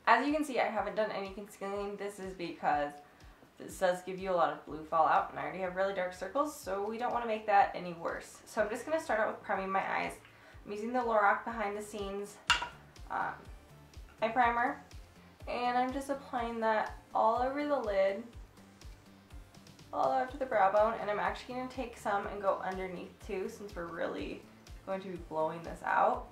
As you can see, I haven't done any concealing. This is because this does give you a lot of blue fallout, and I already have really dark circles, so we don't want to make that any worse. So I'm just going to start out with priming my eyes. I'm using the Lorac Behind the Scenes eye primer, and I'm just applying that all over the lid, all out to the brow bone, and I'm actually going to take some and go underneath too, since we're really going to be blowing this out.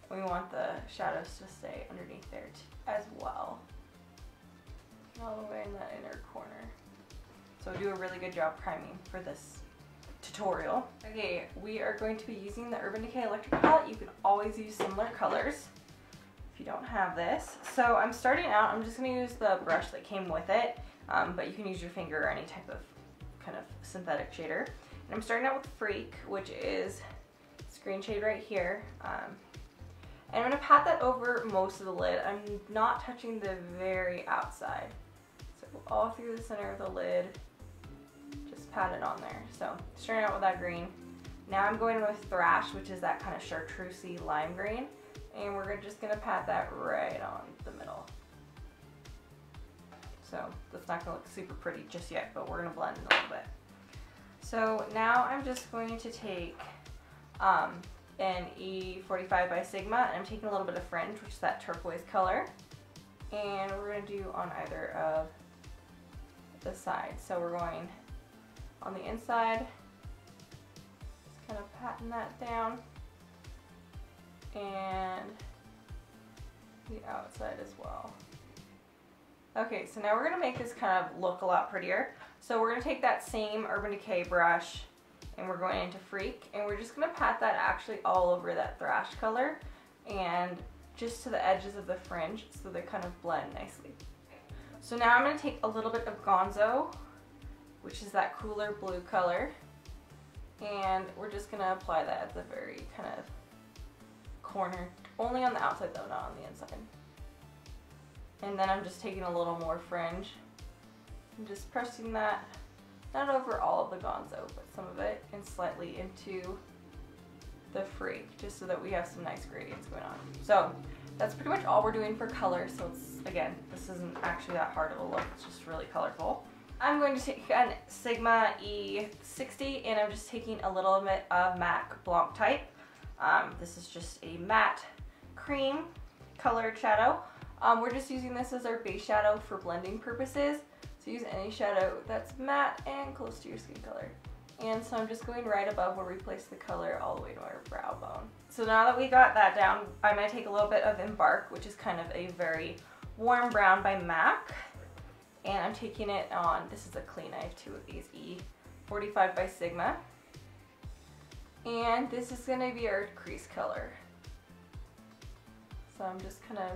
We want the shadows to stay underneath there as well. All the way in that inner corner. So do a really good job priming for this tutorial. Okay, we are going to be using the Urban Decay Electric palette. You can always use similar colors if you don't have this. So I'm starting out, I'm just going to use the brush that came with it, but you can use your finger or any type of kind of synthetic shader. And I'm starting out with Freak, which is this green shade right here. And I'm going to pat that over most of the lid. I'm not touching the very outside. So all through the center of the lid, just pat it on there. So starting out with that green. Now I'm going with Thrash, which is that kind of chartreusey lime green. And we're just going to pat that right on the middle. So that's not going to look super pretty just yet, but we're going to blend it a little bit. So now I'm just going to take an E45 by Sigma, and I'm taking a little bit of Fringe, which is that turquoise color. And we're going to do on either of the sides. So we're going on the inside, just kind of patting that down, and the outside as well. Okay, so now we're going to make this kind of look a lot prettier. So we're going to take that same Urban Decay brush, and we're going into Freak, and we're just going to pat that actually all over that Thrash color, and just to the edges of the fringe, so they kind of blend nicely. So now I'm going to take a little bit of Gonzo, which is that cooler blue color, and we're just going to apply that at the very kind of corner, only on the outside though, not on the inside. And then I'm just taking a little more Fringe and just pressing that, not over all of the Gonzo, but some of it, and slightly into the Freak, just so that we have some nice gradients going on. So that's pretty much all we're doing for color. So it's, again, this isn't actually that hard of a look, it's just really colorful. I'm going to take an Sigma E60, and I'm just taking a little bit of MAC Blanc Type. This is just a matte cream colored shadow. We're just using this as our base shadow for blending purposes. So use any shadow that's matte and close to your skin color. And so I'm just going right above where we place the color all the way to our brow bone. So now that we got that down, I'm going to take a little bit of Embark, which is kind of a very warm brown by MAC. And I'm taking it on, this is a clean, I have two of these, E45 by Sigma. And this is going to be our crease color. So I'm just kind of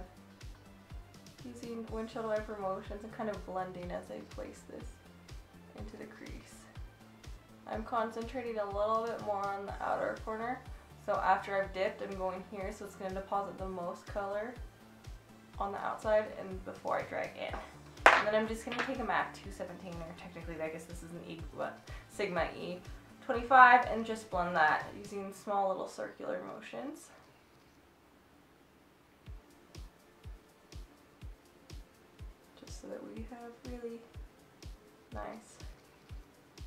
using windshield wiper motions and kind of blending as I place this into the crease. I'm concentrating a little bit more on the outer corner. So after I've dipped, I'm going here, so it's going to deposit the most color on the outside and before I drag in. And then I'm just going to take a MAC 217, or technically I guess this is an Sigma E25, and just blend that using small little circular motions. So that we have really nice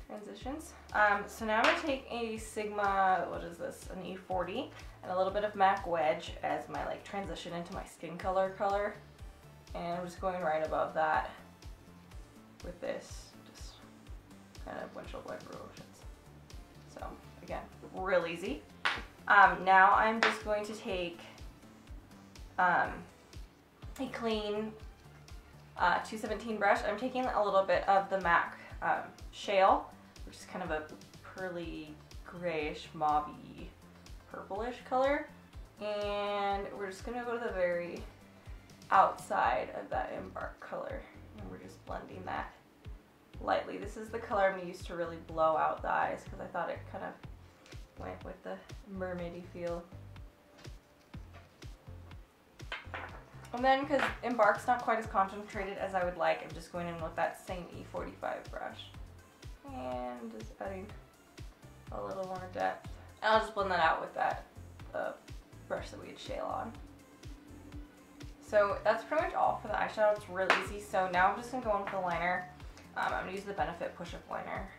transitions. So now I'm going to take a Sigma, what is this, an E40, and a little bit of MAC Wedge as my like transition into my skin color. And I'm just going right above that with this, just kind of windshield wiper motions. So again, real easy. Now I'm just going to take a clean 217 brush. I'm taking a little bit of the MAC Shale, which is kind of a pearly grayish mauvey purplish color, and we're just going to go to the very outside of that Embark color, and we're just blending that lightly. This is the color I'm going to use to really blow out the eyes, because I thought it kind of went with the mermaidy feel. And then, because Embark's not quite as concentrated as I would like, I'm just going in with that same E45 brush. And just adding a little more depth. And I'll just blend that out with that brush that we had shale on. So that's pretty much all for the eyeshadow. It's really easy. So now I'm just going to go in with the liner. I'm going to use the Benefit Push-Up Liner.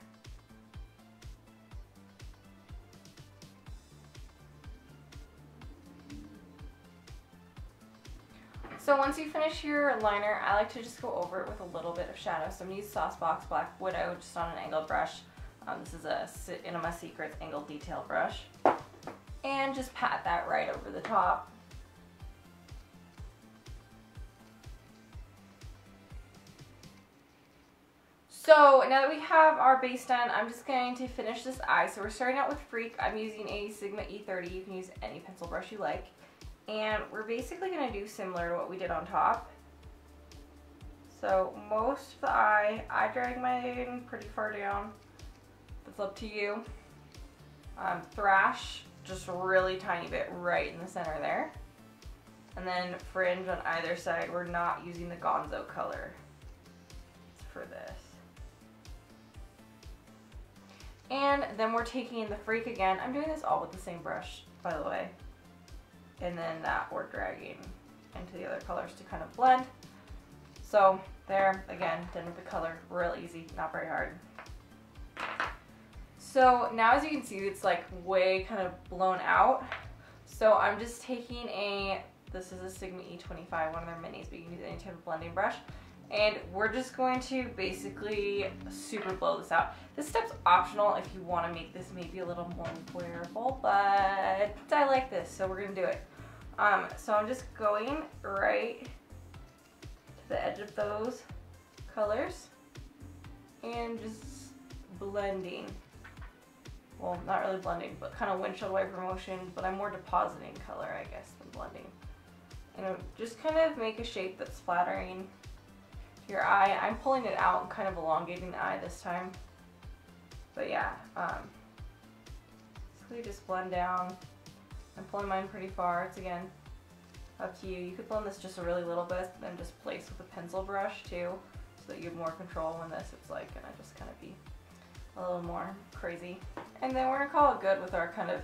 So once you finish your liner, I like to just go over it with a little bit of shadow. So I'm going to use Sauce Box Black Widow just on an angled brush. This is a Cinema Secrets angled detail brush. And just pat that right over the top. So now that we have our base done, I'm just going to finish this eye. So we're starting out with Freak. I'm using a Sigma E30. You can use any pencil brush you like. And we're basically going to do similar to what we did on top. So most of the eye, I drag mine pretty far down. That's up to you. Thrash, just a really tiny bit right in the center there. And then fringe on either side. We're not using the Gonzo color for this. And then we're taking the Freak again. I'm doing this all with the same brush, by the way. And then that we're dragging into the other colors to kind of blend. So there, again, done with the color, real easy, not very hard. So now as you can see, it's like way kind of blown out. So I'm just taking this is a Sigma E25, one of their minis, but you can use any type of blending brush. And we're just going to basically super blow this out. This step's optional if you want to make this maybe a little more wearable, but I like this, so we're going to do it. So I'm just going right to the edge of those colors and just blending. Well, not really blending, but kind of windshield wiper motion, but I'm more depositing color, I guess, than blending. And just kind of make a shape that's flattering your eye. I'm pulling it out and kind of elongating the eye this time. But yeah, basically just blend down. I'm pulling mine pretty far. It's again up to you. You could blend this just a really little bit, then just place with a pencil brush too, so that you have more control when it's like gonna just kind of be a little more crazy. And then we're gonna call it good with our kind of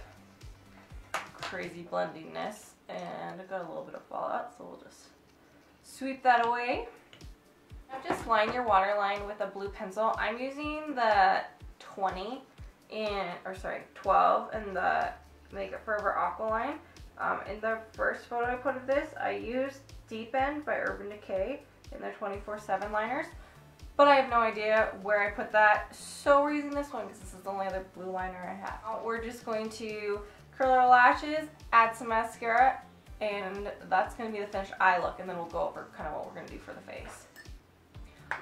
crazy blendingness. And I've got a little bit of fallout, so we'll just sweep that away. Now just line your waterline with a blue pencil. I'm using the 12 in the Makeup Forever Aqualine. In the first photo I put of this, I used Deep End by Urban Decay in their 24/7 liners, but I have no idea where I put that, so we're using this one because this is the only other blue liner I have. We're just going to curl our lashes, add some mascara, and that's going to be the finished eye look, and then we'll go over kind of what we're going to do for the face.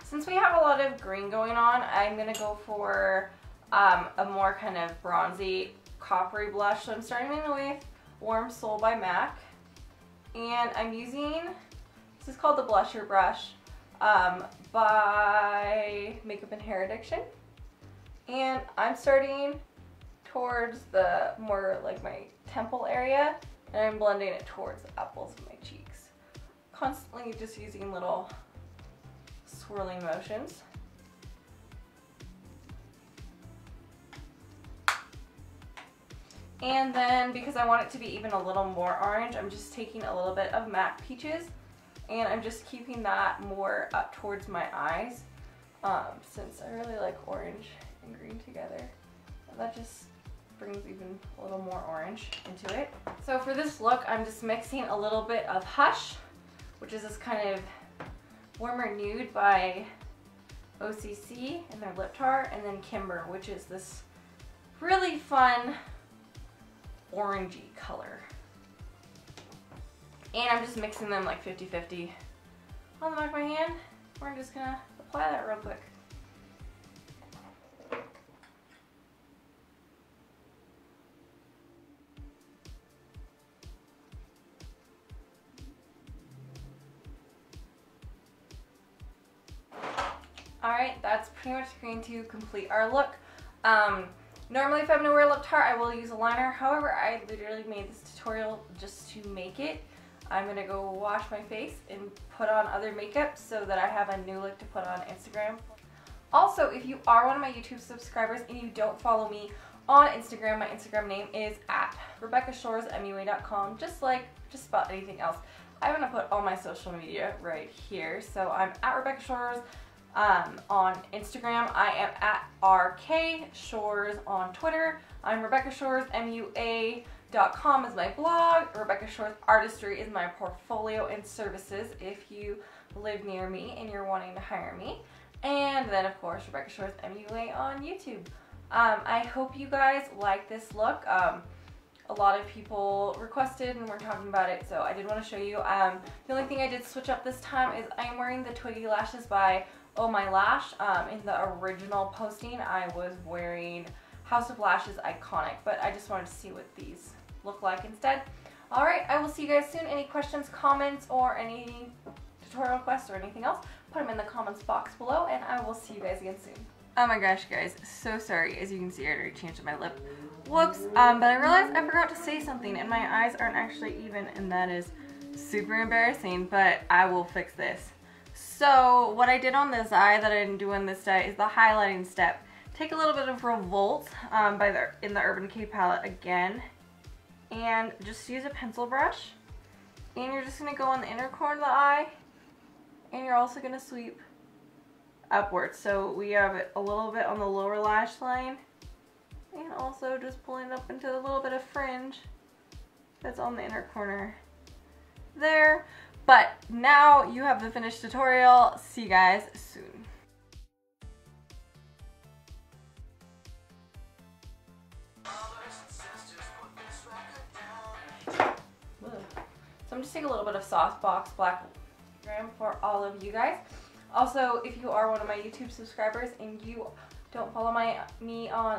Since we have a lot of green going on, I'm going to go for a more kind of bronzy, coppery blush. So I'm starting with Warm Soul by MAC, and I'm using, this is called the Blusher Brush by Makeup and Hair Addiction, and I'm starting towards the more like my temple area, and I'm blending it towards the apples of my cheeks. Constantly just using little swirling motions. And then because I want it to be even a little more orange, I'm just taking a little bit of Matte Peaches, and I'm just keeping that more up towards my eyes, since I really like orange and green together. And that just brings even a little more orange into it. So for this look, I'm just mixing a little bit of Hush, which is this kind of warmer nude by OCC and their lip tar, and then Kimber, which is this really fun orangey color. And I'm just mixing them like 50-50 on the back of my hand. We're just gonna apply that real quick. Alright, that's pretty much going to complete our look. Normally if I'm going to wear a lip tar, I will use a liner. However, I literally made this tutorial just to make it. I'm going to go wash my face and put on other makeup so that I have a new look to put on Instagram. Also, if you are one of my YouTube subscribers and you don't follow me on Instagram, my Instagram name is @RebeccaShoresMUA.com, just like just about anything else. I'm going to put all my social media right here. So I'm at Rebecca Shores on Instagram. I am at RK Shores on Twitter. I'm Rebecca Shores, MUA.com is my blog. Rebecca Shores Artistry is my portfolio and services if you live near me and you're wanting to hire me. And then, of course, Rebecca Shores MUA on YouTube. I hope you guys like this look. A lot of people requested and we're talking about it, so I did want to show you. The only thing I did switch up this time is I'm wearing the Twiggy lashes by Oh My Lash. In the original posting, I was wearing House of Lashes Iconic, but I just wanted to see what these look like instead. Alright, I will see you guys soon. Any questions, comments, or any tutorial requests or anything else, put them in the comments box below, and I will see you guys again soon. Oh my gosh, guys, so sorry. As you can see, I already changed my lip. Whoops, but I realized I forgot to say something, and my eyes aren't actually even, and that is super embarrassing, but I will fix this. So, what I did on this eye that I didn't do on this eye is the highlighting step. Take a little bit of Revolt in the Urban Decay palette again, and just use a pencil brush, and you're just going to go on the inner corner of the eye, and you're also going to sweep upwards. So we have it a little bit on the lower lash line, and also just pulling up into a little bit of fringe that's on the inner corner there. But now you have the finished tutorial. See you guys soon. So I'm just taking a little bit of Softbox Black Gram for all of you guys. Also, if you are one of my YouTube subscribers and you don't follow me on